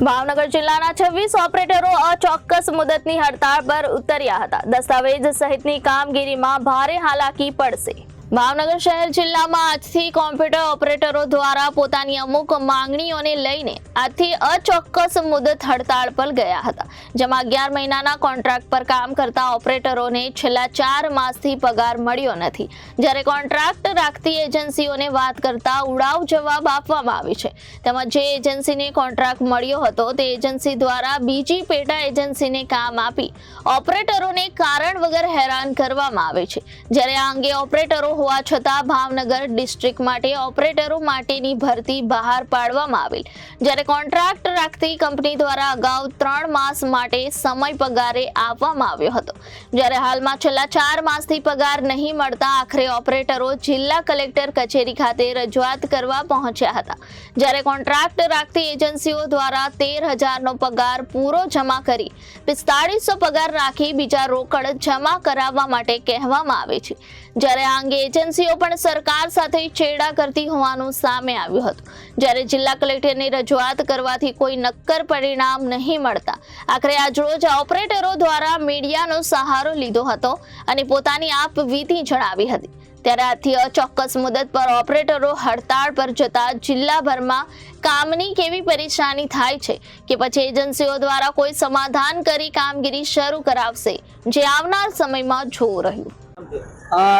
ભાવનગર જિલ્લાના 26 ઓપરેટરો અચોક્કસ મુદતની હડતાળ પર ઉતર્યા હતા। દસ્તાવેજ સહિતની કામગીરીમાં ભારે હાલાકી પડશે। ભાવનગર શહેર જિલ્લામાં આજથી કોમ્પ્યુટર ઓપરેટરો દ્વારા પોતાની અમુક માંગણીઓને લઈને આજથી અચોક્કસ મુદત હડતાળ પર ગયા હતા, જેમાં 11 મહિનાના કોન્ટ્રાક્ટ પર કામ કરતા ઓપરેટરોને છેલ્લા 4 માસથી પગાર મળ્યો નથી। જ્યારે કોન્ટ્રાક્ટ રાખતી એજન્સીઓને વાત કરતા ઉડાવ જવાબ આપવામાં આવ્યો છે। તેમજ જે એજન્સીને કોન્ટ્રાક્ટ મળ્યો હતો તે એજન્સી દ્વારા બીજી પેટા એજન્સીને કામ આપી ઓપરેટરોને કારણ વગર હેરાન કરવામાં આવે છે। જ્યારે આ અંગે ઓપરેટરો હોવા છતાં ભાવનગર ડિસ્ટ્રિક્ટ માટે ઓપરેટરો માટેની ભરતી બહાર પાડવામાં આવેલ, જ્યારે કોન્ટ્રાક્ટ રાખતી કંપની દ્વારા અગાઉ 3 માસ માટે સમય પગારે આપવામાં આવ્યો હતો। જ્યારે હાલમાં છેલ્લા 4 માસથી પગાર નહીં મળતા આખરે ઓપરેટરો જિલ્લા કલેક્ટર કચેરી ખાતે રજૂઆત કરવા પહોંચ્યા હતા। જ્યારે કોન્ટ્રાક્ટ રાખતી એજન્સીઓ દ્વારા 13,000નો પગાર પૂરો જમા કરી 4500 પગાર રાખી બીજા રોકડ જમા કરાવવા માટે કહેવામાં આવે છે। જ્યારે આ અંગે એજન્સીઓ પણ સરકાર સાથે ચેડા કરતી હોવાનું સામે આવ્યું હતું। જ્યારે જિલ્લા કલેક્ટરની રજૂઆત કરવાથી કોઈ નક્કર પરિણામ નહીં મળતા આખરે આજરોજ ઓપરેટરો દ્વારા મીડિયાનો સહારો લીધો હતો અને પોતાની આપવીતી જણાવી હતી। ત્યારે આજથી અચોક્કસ મુદત પર ઓપરેટરો હડતાળ પર જતા જિલ્લાભરમાં કામની કેવી પરેશાની થાય છે કે પછી એજન્સીઓ દ્વારા કોઈ સમાધાન કરી કામગીરી શરૂ કરાવશે, જે આવનાર સમયમાં જોવું રહ્યું।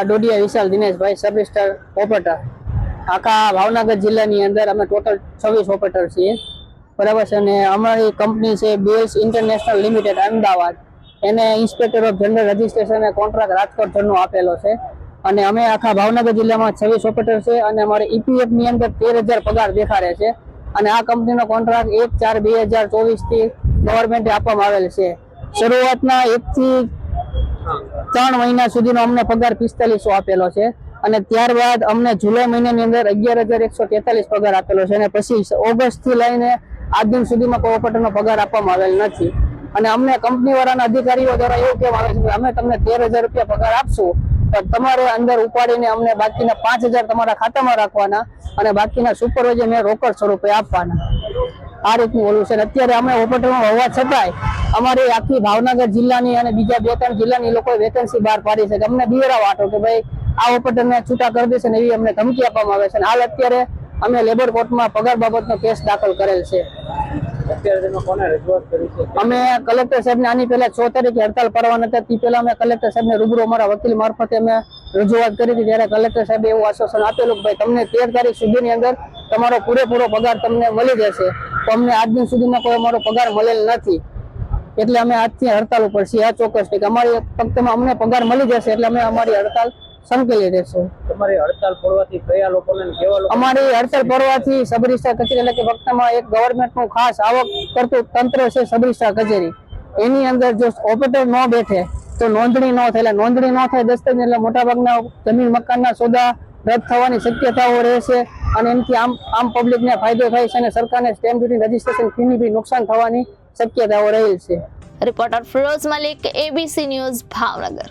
ડોડિયા વિશાલ દિનેશભાઈ, સબ રજિસ્ટર ઓપરેટર। આખા ભાવનગર જિલ્લાની અંદર અમે ટોટલ 26 ઓપરેટર છીએ, બરાબર છે। અને અમારી કંપની છે BS ઇન્ટરનેશનલ લિમિટેડ અમદાવાદ, એને ઇન્સ્પેક્ટર ઓફ જનરલ રજિસ્ટ્રેશન અને કોન્ટ્રાક્ટ રાજકોટ ઝોનનો આપેલો છે। અને અમે આખા ભાવનગર જિલ્લામાં 26 ઓપરેટર છે અને અમારે EPF ની અંદર 13,000 પગાર દેખાડે છે। અને આ કંપનીનો કોન્ટ્રાક્ટ 1/4/2024 થી ગવર્મેન્ટે આપવામાં આવેલ છે। શરૂઆતના 1 થી 3 મહિના સુધીનો અમને પગાર 4500 આપેલો છે અને ત્યારબાદ અમને જુલાઈ મહિનાની અંદર 11,143 પગાર આપેલો છે અને પછી ઓગસ્ટ થી લઈને આજ દિન સુધીમાં કોઈ ઓપરેટરનો પગાર આપવામાં આવેલ નથી। અને અમને કંપની વાળાના અધિકારીઓ દ્વારા એવું કહેવામાં આવે છે કે અમે તમને 13,000 રૂપિયા પગાર આપશું, પણ તમારે અંદર ઉપાડીને અમને બાકીના 5,000 તમારા ખાતામાં રાખવાના અને બાકીના સુપરવાઇઝરને રોકડ સ્વરૂપે આપવાના। આ રીતનું ઓલું છે। અત્યારે અમે ઓપરેટરમાં હોવા છતાંય અમારી આખી ભાવનગર જિલ્લાની અને બીજા 2-3 જિલ્લાની લોકોએ વેકેન્સી બહાર પાડી છે કે અમને બિવેરા વાટો કે ભાઈ આ ઓપરેટરને છૂટા કરી દેશે ને એવી અમને ધમકી આપવામાં આવે છે। હાલ અત્યારે અમે લેબર કોર્ટમાં પગાર બાબતનો કેસ દાખલ કરેલ છે। અમે કલેક્ટર સાહેબને આની પહેલા 6 તારીખે હડતાલ પાડવાના હતા, તે પહેલા અમે કલેક્ટર સાહેબને રૂબરૂ અમારા વકીલ મારફતે અમે રજૂઆત કરી હતી। ત્યારે કલેક્ટર સાહેબે એવું આશ્વાસન આપેલું કે ભાઈ તમને 13 તારીખ સુધીની અંદર તમારો પૂરેપૂરો પગાર તમને મળી જશે। તો અમને આજ દિન સુધીમાં કોઈ અમારો પગાર મળેલ નથી, એટલે અમે આજથી હડતાલ ઉપર છીએ। આ ચોક્કસ કે અમારી ફક્ત અમને પગાર મળી જશે એટલે અમે અમારી હડતાલ સંકેલી રહેશું। તમારી હડતાલ પડવાથી કયા લોકોને કેવા લોકો? અમારી હડતાલ પડવાથી સબ રજિસ્ટ્રાર કચેરી એટલે કે ફક્તમાં એક ગવર્મેન્ટનું ખાસ આવક કરતું તંત્ર છે સબ રજિસ્ટ્રાર કચેરી, એની અંદર જો ઓપરેટર ન બેઠે તો નોંધણી ન થાય, એટલે નોંધણી ન થાય દસ્તાવેજ એટલે મોટાભાગના જમીન મકાનના સોદા રદ થવાની શક્યતાઓ રહેશે અને એનાથી આમ પબ્લિકને ફાયદો થાય છે અને સરકારને સ્ટેમ્પ ડ્યુટી રજીસ્ટ્રેશન ફીની બી નુકસાન થવાની શક્યતાઓ રહેલ છે। Reporter Firoz Malik, ABC news, Bhavnagar.